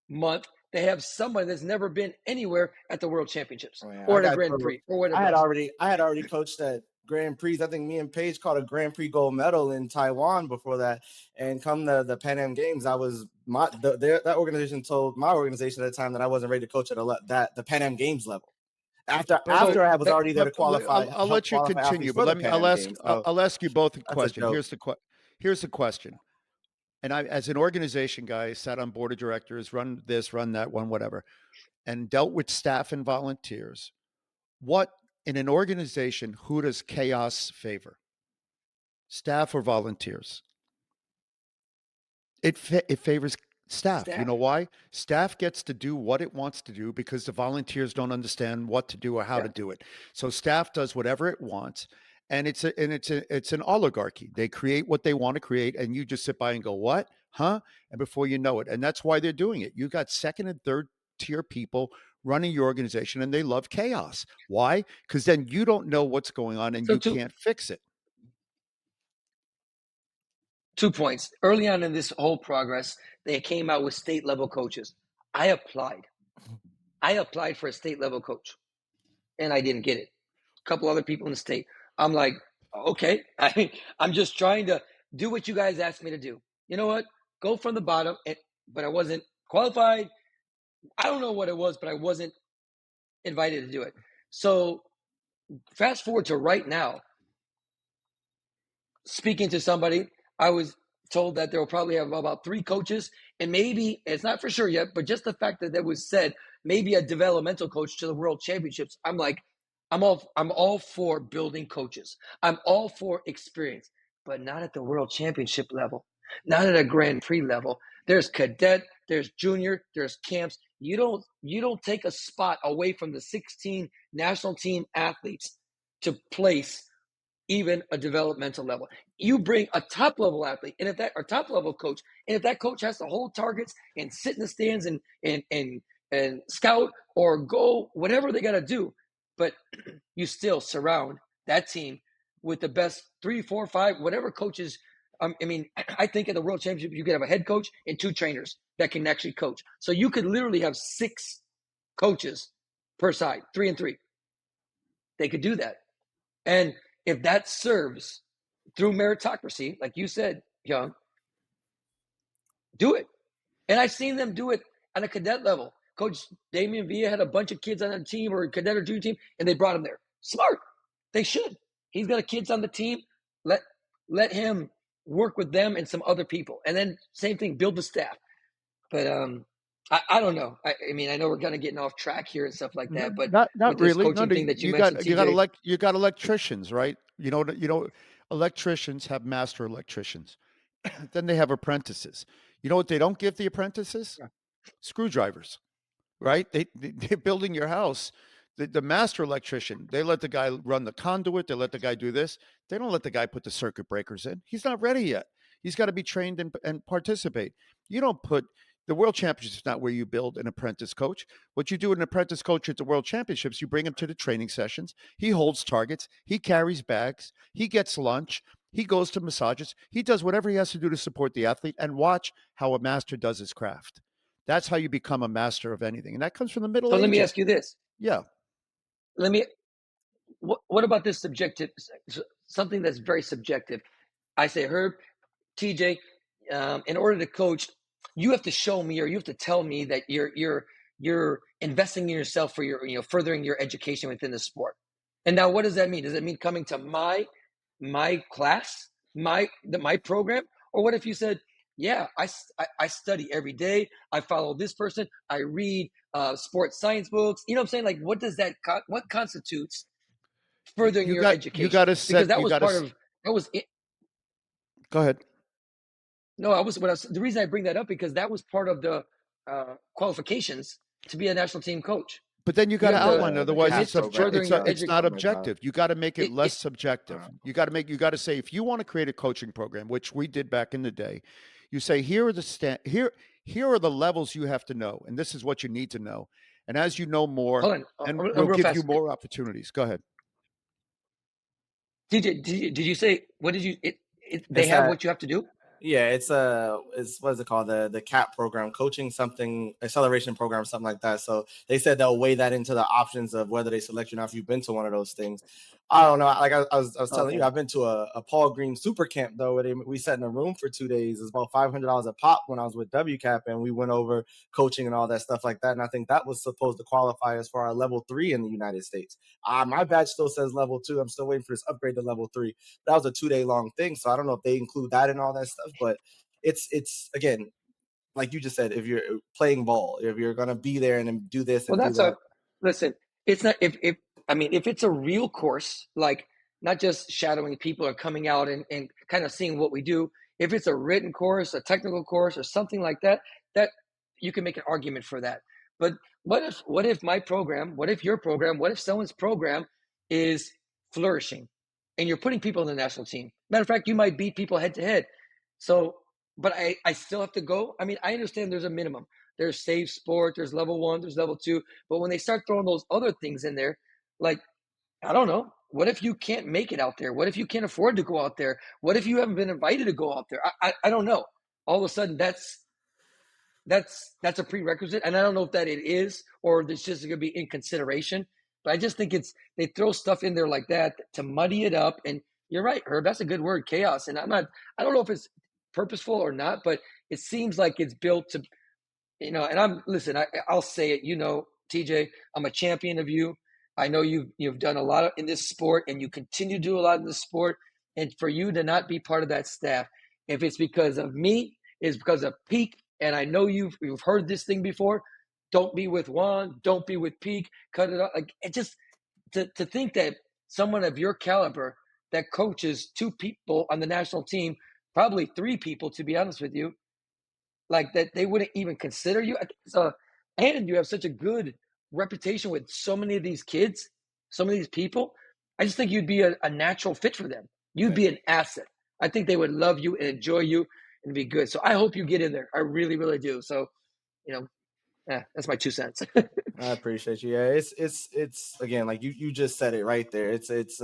month, they have somebody that's never been anywhere at the world championships Oh, yeah. or at a Grand Prix or whatever else. I had already coached at Grand Prix. I think me and Paige caught a Grand Prix gold medal in Taiwan before that. And come the Pan Am Games, that organization told my organization at the time that I wasn't ready to coach at the Pan Am Games level. After So, I was already there to I'll help let you qualify athletes continue, but for the Pan Am Games. So I'll ask you both a that's a question. joke. Here's the question. And I, as an organization guy, sat on board of directors, run this, run that one, whatever, and dealt with staff and volunteers. What in an organization, who does chaos favor? Staff or volunteers? It favors staff. You know why? Staff gets to do what it wants to do because the volunteers don't understand what to do or how Yeah. to do it. So staff does whatever it wants, and it's an oligarchy. They create what they want to create, and you just sit by and go, "What? Huh?" And before you know it, and that's why they're doing it. You got second and third tier people running your organization, and they love chaos. Why? Because then you don't know what's going on, and So you can't fix it. 2 points. Early on in this whole progress, they came out with state level coaches. I applied. I applied for a state level coach and I didn't get it. A couple other people in the state. I'm like, okay, I'm just trying to do what you guys asked me to do. You know what? Go from the bottom. But I wasn't qualified. I don't know what it was, but I wasn't invited to do it. So fast forward to right now, speaking to somebody, I was told that there will probably have about 3 coaches, and maybe it's not for sure yet, but just the fact that was said, maybe a developmental coach to the World Championships. I'm like, I'm all for building coaches. I'm all for experience, but not at the World Championship level, not at a Grand Prix level. There's cadet, there's junior, there's camps. You don't take a spot away from the 16 national team athletes to place even a developmental level. You bring a top level athlete, and if that or top level coach, and if that coach has to hold targets and sit in the stands and scout or go whatever they got to do, but you still surround that team with the best 3, 4, 5, whatever coaches. I mean, I think at the World Championship you could have a head coach and 2 trainers that can actually coach. So you could literally have 6 coaches per side, 3 and 3. They could do that, and if that serves through meritocracy, like you said, Young, do it. And I've seen them do it on a cadet level. Coach Damian Villa had a bunch of kids on a team or a cadet or junior team, and they brought him there. Smart. They should. He's got kids on the team. Let him work with them and some other people. And then same thing, build the staff. But I don't know. I mean, I know we're kind of getting off track here and stuff like that, but Not with this really. No, coaching no, thing that you you mentioned, got TJ, you got electricians, right? Electricians have master electricians. Then they have apprentices. You know what they don't give the apprentices? Screwdrivers, right? They're building your house. The master electrician, they let the guy run the conduit. They let the guy do this. They don't let the guy put the circuit breakers in. He's not ready yet. He's got to be trained and participate. You don't put the World Championships is not where you build an apprentice coach. What you do with an apprentice coach at the World Championships, you bring him to the training sessions. He holds targets. He carries bags. He gets lunch. He goes to massages. He does whatever he has to do to support the athlete, and watch how a master does his craft. That's how you become a master of anything. And that comes from the Middle so let me Ages. ask you this. Yeah. Let me what about this subjective, something that's very subjective? I say, Herb, TJ, in order to coach, you have to show me or you have to tell me that you're investing in yourself for your furthering your education within the sport. And now, what does that mean? Does it mean coming to my class, my program, or what if you said, yeah, I study every day. I follow this person. I read sports science books. You know what I'm saying? Like, what does that what constitutes furthering your You education? got to Because set that you was got to part of that was it. go ahead. No, the reason I bring that up because that was part of the qualifications to be a national team coach. But then you got You to have to outline. The Otherwise, CAP commit to program, furthering your it's education. not something like that. objective. You got to make it less It, subjective. Uh, You got to say if you want to create a coaching program, which we did back in the day. You say here are the levels you have to know, and this is what you need to know. And as you know more, hold on, and we'll real give you fast. more opportunities. Go ahead. DJ, did you say what did you? They it's have that what you have to do. Yeah, it's what is it called? The CAP program, coaching something acceleration program, something like that. So they said they'll weigh that into the options of whether they select you or not if you've been to one of those things. I don't know. Like I was telling you, Okay. I've been to a Paul Green super camp though, where we sat in a room for 2 days. It's about $500 a pop when I was with WCAP, and we went over coaching and all that stuff like that. And I think that was supposed to qualify us for our level 3 in the United States. My badge still says level 2. I'm still waiting for this upgrade to level 3. That was a 2 day long thing, so I don't know if they include that in all that stuff, but it's again, like you just said, if you're playing ball, if you're gonna be there and do this Well, and do that's that. listen. It's not if I mean if it's a real course, like not just shadowing people or coming out and kind of seeing what we do. If it's a written course, a technical course, or something like that, that you can make an argument for that. But what if my program, what if your program, what if someone's program is flourishing, and you're putting people in the national team? Matter of fact, you might beat people head to head. So, but I still have to go. I mean, I understand there's a minimum. There's safe sport, there's level 1, there's level 2. But when they start throwing those other things in there, like, I don't know, what if you can't make it out there? What if you can't afford to go out there? What if you haven't been invited to go out there? I don't know. All of a sudden, that's a prerequisite, and I don't know if that it is or it's just going to be in consideration. But I just think they throw stuff in there like that to muddy it up. And you're right, Herb. That's a good word, chaos. And I don't know if it's purposeful or not, but it seems like it's built to and listen, I'll say it, TJ, I'm a champion of you. I know you've done a lot in this sport, and you continue to do a lot in this sport. And for you to not be part of that staff, if it's because of me, it's because of Peak. And I know you've heard this thing before. Don't be with Juan. Don't be with Peak. Cut it off. Like it just to think that someone of your caliber that coaches two people on the national team, probably three people, to be honest with you, like that they wouldn't even consider you. So, and you have such a good reputation with so many of these kids, so many of these people. I just think you'd be a natural fit for them. You'd Thank be you. an asset. I think they would love you and enjoy you and be good. So I hope you get in there. I really, really do. So, you know, that's my 2 cents. I appreciate you. Yeah, it's again, like you just said it right there. It's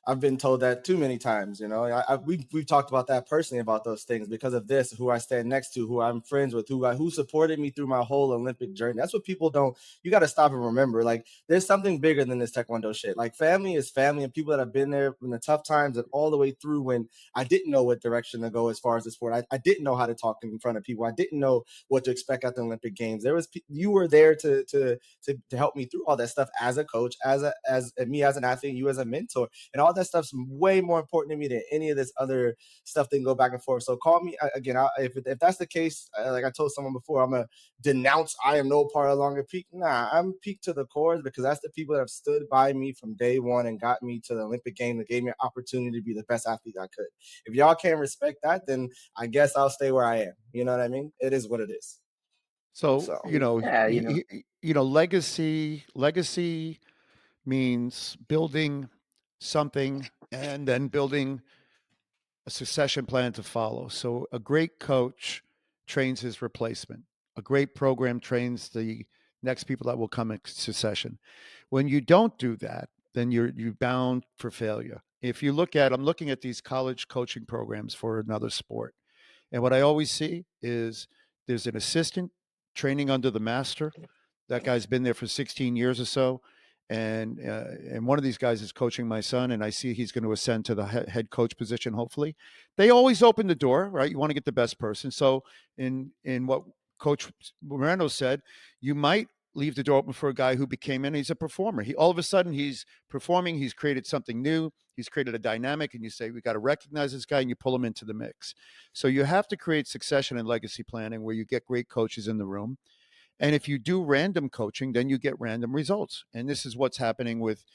I've been told that too many times. You know, we've talked about that personally about those things because of this, who I stand next to, who I'm friends with, who supported me through my whole Olympic journey. That's what people don't. You got to stop and remember. Like, there's something bigger than this Taekwondo shit. Like, family is family, and people that have been there in the tough times and all the way through when I didn't know what direction to go as far as the sport. I didn't know how to talk in front of people. I didn't know what to expect at the Olympic Games. You were there to help me through all that stuff as a coach, as me as an athlete, you as a mentor, and all that stuff's way more important to me than any of this other stuff that can go back and forth. So call me again. If that's the case, like I told someone before, I'm gonna denounce. I am no part of longer Peak. Nah, I'm Peak to the core because that's the people that have stood by me from day one and got me to the Olympic game that gave me an opportunity to be the best athlete I could. If y'all can't respect that, then I guess I'll stay where I am. You know what I mean? It is what it is. So, So Yeah, legacy means building something and then building a succession plan to follow. So a great coach trains his replacement. A great program trains the next people that will come in succession. When you don't do that, then you're bound for failure. If you look at, I'm looking at these college coaching programs for another sport, and what I always see is there's an assistant training under the master. That guy's been there for 16 years or so. And one of these guys is coaching my son, and I see he's going to ascend to the head coach position. Hopefully, they always open the door, right? You want to get the best person. So, in what Coach Moreno said, you might leave the door open for a guy who became in. He's a performer. He all of a sudden he's performing. He's created something new. He's created a dynamic, and you say we got to recognize this guy, and you pull him into the mix. So you have to create succession and legacy planning where you get great coaches in the room. And if you do random coaching, then you get random results. And this is what's happening with,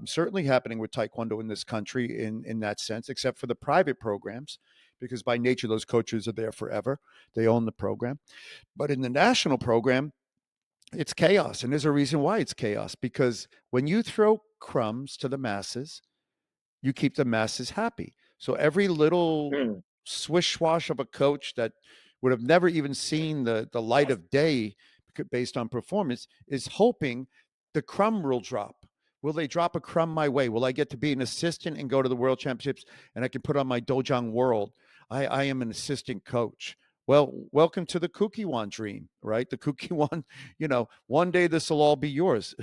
certainly happening with Taekwondo in this country in that sense, except for the private programs, because by nature, those coaches are there forever. They own the program. But in the national program, it's chaos. And there's a reason why it's chaos, because when you throw crumbs to the masses, you keep the masses happy. So every little Mm. swish swash of a coach that would have never even seen the light of day based on performance is hoping the crumb will drop. Will they drop a crumb my way? Will I get to be an assistant and go to the world championships and I can put on my Dojang world? I am an assistant coach. Well, welcome to the Cookie One dream, right? The Cookie One, one day this will all be yours.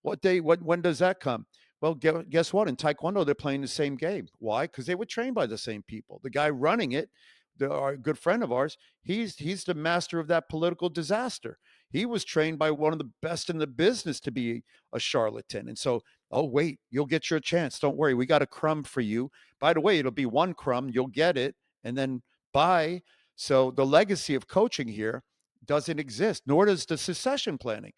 What day? When does that come? Well, guess what? In Taekwondo, they're playing the same game. Why? Because they were trained by the same people. The guy running it, our good friend of ours, he's the master of that political disaster. He was trained by one of the best in the business to be a charlatan. And so, oh, wait, you'll get your chance. Don't worry. We got a crumb for you. By the way, it'll be one crumb. You'll get it. And then bye. So the legacy of coaching here doesn't exist, nor does the succession planning.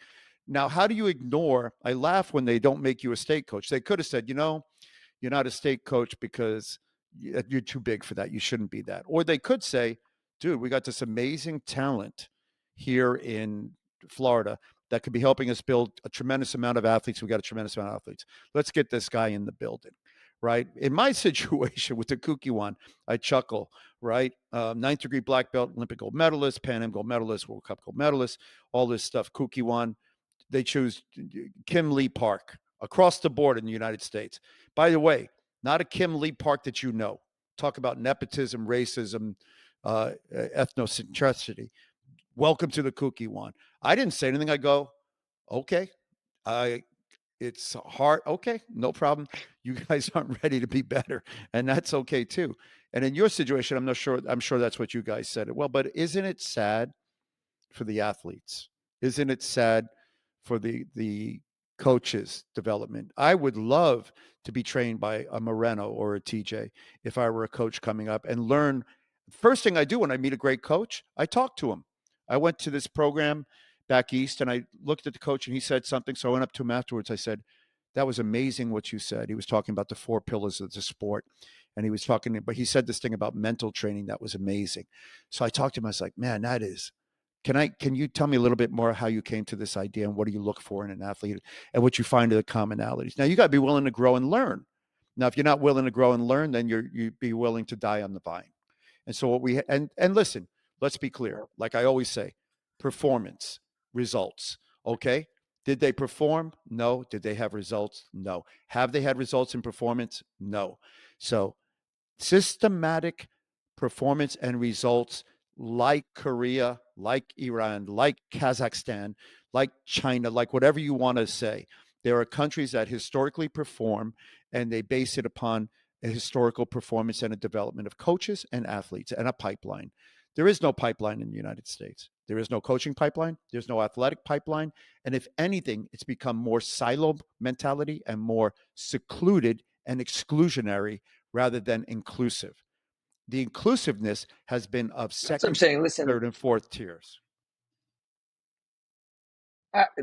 Now, how do you ignore? I laugh when they don't make you a state coach. They could have said, you're not a state coach because you're too big for that. You shouldn't be that. Or they could say, dude, we got this amazing talent here in Florida that could be helping us build a tremendous amount of athletes. We got a tremendous amount of athletes. Let's get this guy in the building, right? In my situation with the Kooky One, I chuckle, right? Ninth degree black belt, Olympic gold medalist, Pan Am gold medalist, World Cup gold medalist, all this stuff. Kooky One, they choose Kim Lee Park across the board in the United States. By the way, not a Kim Lee Park that you know. Talk about nepotism, racism, ethnocentricity. Welcome to the Kooky One. I didn't say anything. I go, okay, it's hard. Okay, no problem. You guys aren't ready to be better, and that's okay too. And in your situation, I'm not sure. I'm sure that's what you guys said. Well, but isn't it sad for the athletes? Isn't it sad for the coaches development. I would love to be trained by a Moreno or a TJ if I were a coach coming up and learn. First thing I do when I meet a great coach, I talk to him. I went to this program back east and I looked at the coach and he said something. So I went up to him afterwards. I said, that was amazing what you said. He was talking about the 4 pillars of the sport. And he was talking, but he said this thing about mental training that was amazing. So I talked to him. I was like, man, that is, can you tell me a little bit more how you came to this idea and what do you look for in an athlete and what you find are the commonalities? Now you got to be willing to grow and learn. Now, if you're not willing to grow and learn, then you'd be willing to die on the vine. And so what we, and listen, let's be clear. Like I always say, performance, results. Okay. Did they perform? No. Did they have results? No. Have they had results in performance? No. So systematic performance and results like Korea, like Iran, like Kazakhstan, like China, like whatever you want to say. There are countries that historically perform and they base it upon a historical performance and a development of coaches and athletes and a pipeline. There is no pipeline in the United States. There is no coaching pipeline. There's no athletic pipeline. And if anything, it's become more silo mentality and more secluded and exclusionary rather than inclusive. The inclusiveness has been of That's what I'm second, saying. Listen, third, and fourth tiers.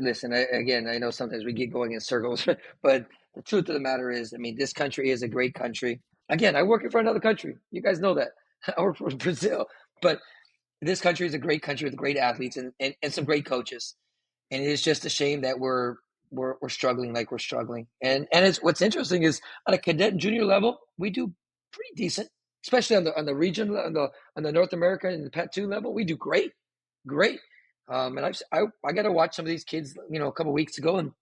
listen. Again, I know sometimes we get going in circles, but the truth of the matter is, I mean, this country is a great country. Again, I work for another country. You guys know that. I work for Brazil, but this country is a great country with great athletes and some great coaches. And it is just a shame that we're struggling like we're struggling. And it's what's interesting is on a cadet and junior level, we do pretty decent, especially on the region on the North America and the Pat 2 level. We do great, great. And I got to watch some of these kids, a couple of weeks ago, and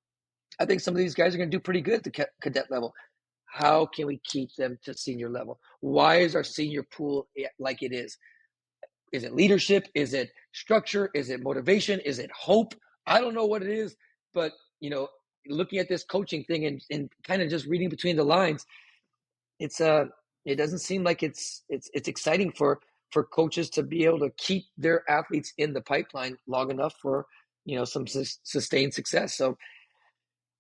I think some of these guys are going to do pretty good at the cadet level. How can we keep them to senior level? Why is our senior pool like it is? Is it leadership? Is it structure? Is it motivation? Is it hope? I don't know what it is, but looking at this coaching thing and kind of just reading between the lines, it doesn't seem like it's exciting for coaches to be able to keep their athletes in the pipeline long enough for some sustained success. So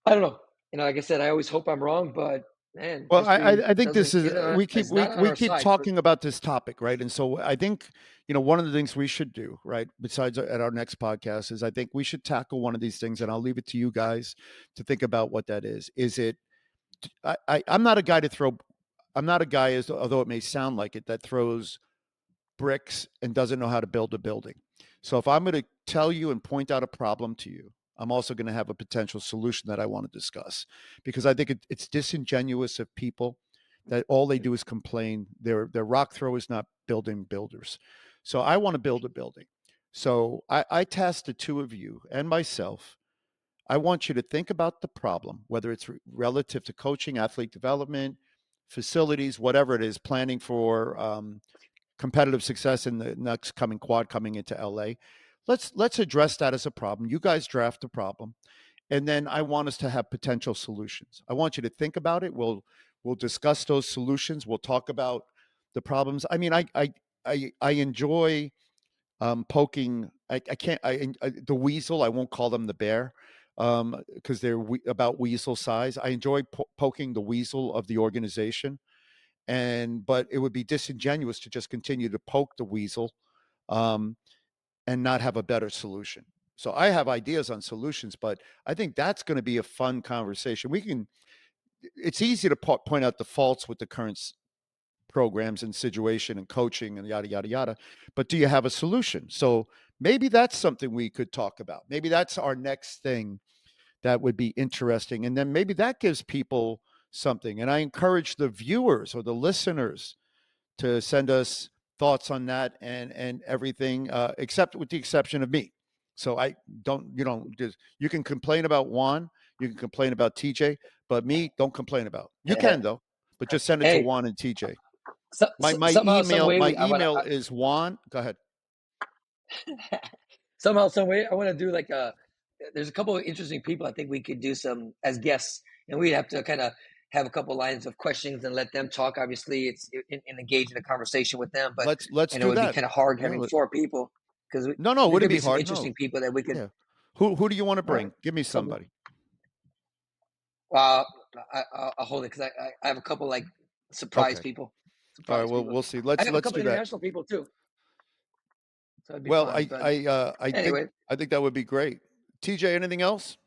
I don't know. Like I said, I always hope I'm wrong, but man, Well, history I think this doesn't is we keep it's not on we our keep side. talking about this topic, right? And so I think one of the things we should do, right, besides at our next podcast, is I think we should tackle one of these things, and I'll leave it to you guys to think about what that is. Is it? I'm not a guy to throw. I'm not a guy, as although it may sound like it, that throws bricks and doesn't know how to build a building. So if I'm going to tell you and point out a problem to you, I'm also going to have a potential solution that I want to discuss, because I think it's disingenuous of people that all they do is complain. Their rock throwers, not building builders. So I want to build a building. So I tasked the two of you and myself. I want you to think about the problem, whether it's relative to coaching, athlete development, facilities, whatever it is, planning for competitive success in the next coming quad coming into LA. Let's address that as a problem. You guys draft the problem, and then I want us to have potential solutions. I want you to think about it. We'll discuss those solutions. We'll talk about the problems. I mean, I enjoy poking. I can't. The weasel. I won't call them the bear because they're about weasel size. I enjoy poking the weasel of the organization, but it would be disingenuous to just continue to poke the weasel and not have a better solution. So I have ideas on solutions, but I think that's going to be a fun conversation. It's easy to point out the faults with the current programs and situation and coaching and yada, yada, yada. But do you have a solution? So maybe that's something we could talk about. Maybe that's our next thing that would be interesting. And then maybe that gives people something. And I encourage the viewers or the listeners to send us thoughts on that and everything, except with the exception of me. So you can complain about Juan, you can complain about TJ, but me, don't complain about. You can though, but just send it to Hey, Juan and TJ. My somehow, some way, email is Juan. Go ahead. Somehow, some way, I want to do like there's a couple of interesting people I think we could do some as guests, and we'd have to kind of have a couple lines of questions and let them talk. Obviously, it's and engage in a conversation with them, but Let's it do would be that. kind of hard having 4 people because No, there wouldn't could be be some hard. interesting No. people that we could. Yeah. Who do you want to All right, bring? Give me so somebody. Uh, I'll hold it because I have a couple like surprise Okay. people. All right. Surprise Well, people. we'll see. I Let's have a let's couple do that. international people too, so it'd be Well, fun. But I think anyway, I think that would be great. TJ, anything else?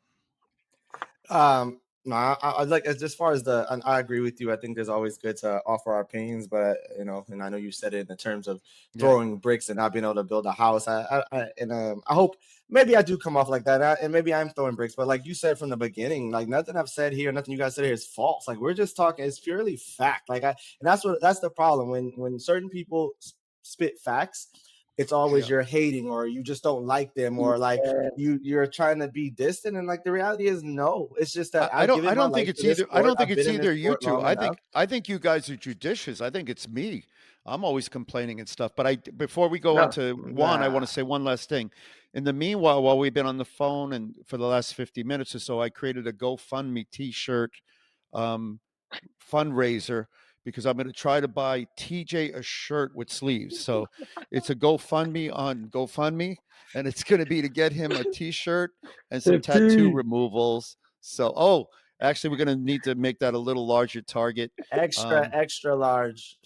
No, I like as far as the, and I agree with you. I think there's always good to offer our opinions, but you know, and I know you said it in the terms of Yeah. throwing bricks and not being able to build a house. I hope maybe I do come off like that, and maybe I'm throwing bricks. But like you said from the beginning, like nothing I've said here, nothing you guys said here is false. Like we're just talking, it's purely fact. And that's the problem when certain people spit facts. It's always Yeah. you're hating or you just don't like them or like yes. you're trying to be distant, and like the reality is no, it's just that I I've don't given I my don't think life it's to this either I sport. don't think I've been it's in this either you sport two. long enough. I think you guys are judicious. I think it's me. I'm always complaining and stuff. But I before we go on No. to Juan, I want Nah, to say one last thing. In the meanwhile, while we've been on the phone and for the last 50 minutes or so, I created a GoFundMe t-shirt um, fundraiser because I'm going to try to buy TJ a shirt with sleeves. So it's a GoFundMe on GoFundMe, and it's going to be to get him a t-shirt and some tattoo 15. removals. So, oh, actually, we're going to need to make that a little larger target. extra Um, extra large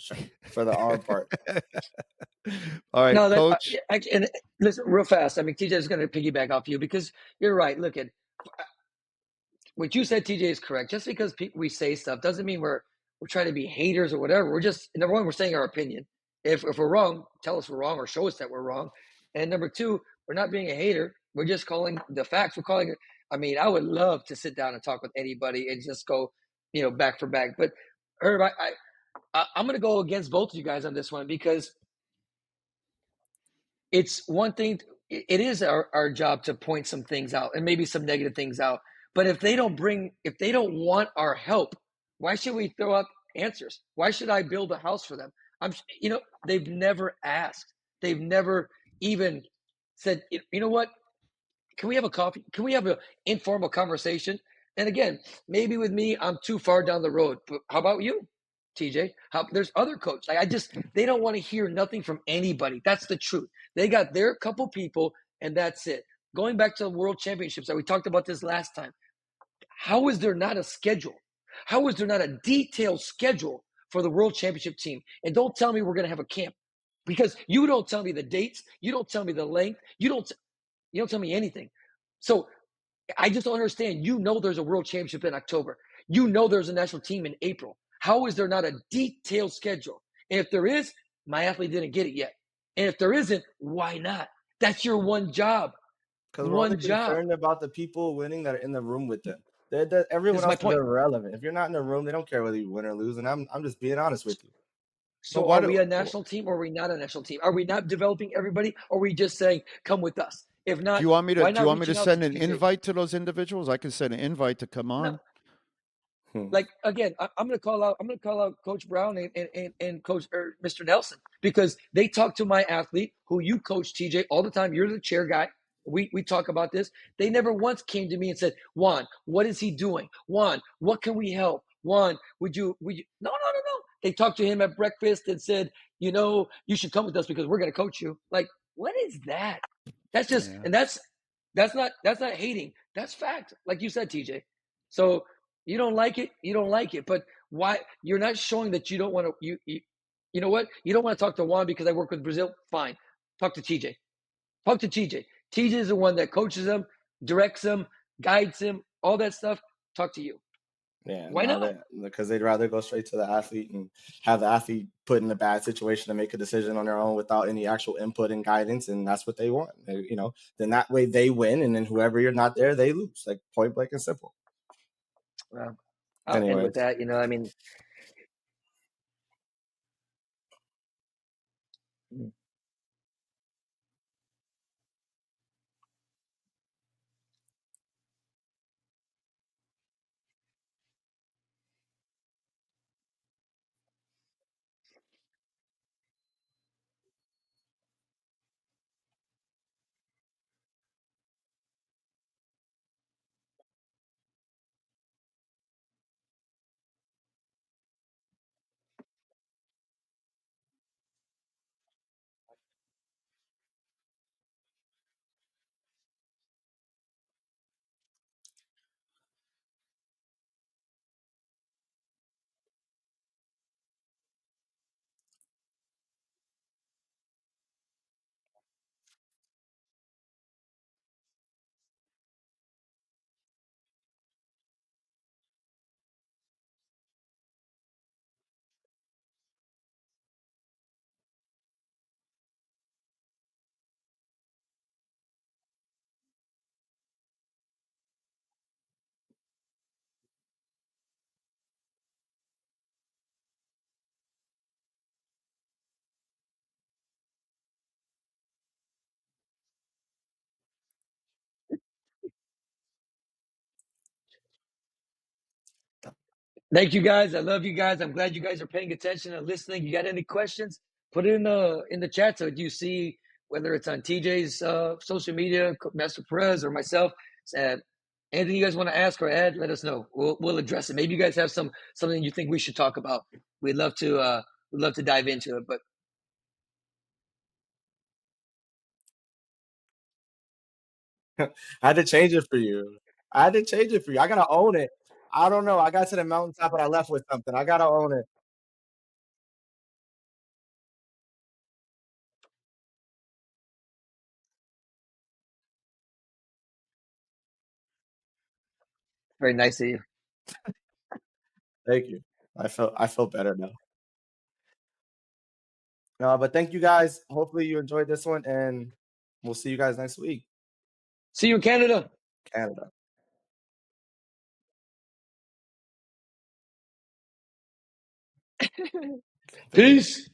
for the arm part. all right, No, that coach. yeah, and listen, real fast. I mean, TJ is going to piggyback off you because you're right. Look at what you said, TJ, is correct. Just because we say stuff doesn't mean we're trying to be haters or whatever. We're just number one, we're saying our opinion. If we're wrong, tell us we're wrong or show us that we're wrong. And number two, we're not being a hater. We're just calling the facts. We're calling it. I mean, I would love to sit down and talk with anybody and just go, back for back. But Herb, I'm going to go against both of you guys on this one because it's one thing. It is our job to point some things out and maybe some negative things out. But if they don't want our help, why should we throw out answers? Why should I build a house for them? I'm, they've never asked. They've never even said, you know what? Can we have a coffee? Can we have an informal conversation? And again, maybe with me, I'm too far down the road. But how about you, TJ? There's other coaches. Like they don't want to hear nothing from anybody. That's the truth. They got their couple people, and that's it. Going back to the World Championships, that we talked about this last time. How is there not a schedule? How is there not a detailed schedule for the World Championship team? And don't tell me we're going to have a camp because you don't tell me the dates. You don't tell me the length. You don't tell me anything. So I just don't understand. There's a world championship in October. There's a national team in April. How is there not a detailed schedule? And if there is, my athlete didn't get it yet. And if there isn't, why not? That's your one job. Because we're only One job. concerned about the people winning that are in the room with them. This Everyone is my else is point. irrelevant. If you're not in the room, they don't care whether you win or lose. And I'm just being honest with you. But So why are we do a national team or are we not a national team? Are we not developing everybody? Or are we just saying, come with us? If do not, you want me to why do you not want me to reaching out to send an TJ? invite to those individuals? I can send an invite to come No, on. Hmm. like again, I'm gonna call out. I'm gonna call out Coach Brown and Coach Mr. Nelson because they talk to my athlete who you coach, TJ, all the time. You're the chair guy. We talk about this. They never once came to me and said, Juan, what is he doing? Juan, what can we help? Juan, would you? No, no, no, no. They talked to him at breakfast and said, you should come with us because we're gonna coach you. Like, what is that? That's just, Yeah. and that's not hating. That's fact. Like you said, TJ. So you don't like it, you don't like it. But why you're not showing that you don't want to you know what? You don't want to talk to Juan because I work with Brazil. Fine. Talk to TJ. Talk to TJ. TJ is the one that coaches him, directs him, guides him, all that stuff. Talk to you. Yeah, Why no, not? that because they'd rather go straight to the athlete and have the athlete put in a bad situation to make a decision on their own without any actual input and guidance, and that's what they want. Then that way they win, and then whoever you're not there, they lose. Like point blank and simple. Well, I'll end with Anyways, that. I mean, Thank you guys. I love you guys. I'm glad you guys are paying attention and listening. You got any questions? Put it in the chat so you see whether it's on TJ's social media, Master Perez, or myself. Uh, Anything you guys want to ask or add, let us know. We'll address it. Maybe you guys have something you think we should talk about. We'd love to dive into it. But I had to change it for you. I had to change it for you. I gotta own it. I don't know. I got to the mountaintop and I left with something. I gotta own it. very nice of you. Thank you. I felt better now. No, but thank you guys. Hopefully you enjoyed this one, and we'll see you guys next week. See you in Canada. Canada. Thank you. Peace.